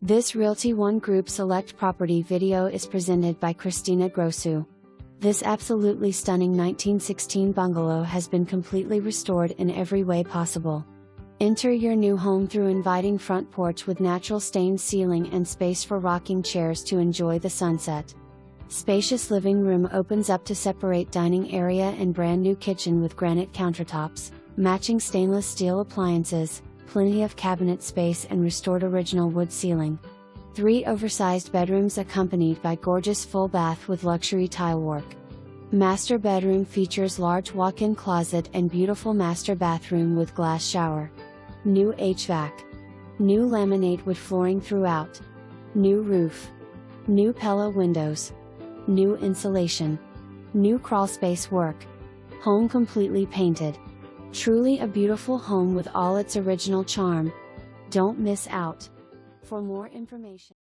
This Realty ONE Group Select property video is presented by Christina Grosu. This absolutely stunning 1916 bungalow has been completely restored in every way possible. Enter your new home through inviting front porch with natural stained ceiling and space for rocking chairs to enjoy the sunset. Spacious living room opens up to separate dining area and brand new kitchen with granite countertops, matching stainless steel appliances, plenty of cabinet space and restored original wood ceiling. 3 oversized bedrooms accompanied by gorgeous full bath with luxury tilework. Master bedroom features large walk-in closet and beautiful master bathroom with glass shower. New HVAC. New laminate wood flooring throughout. New roof. New Pella Windows. New insulation. New crawlspace work. Home completely painted. Truly a beautiful home with all its original charm. Don't miss out. For more information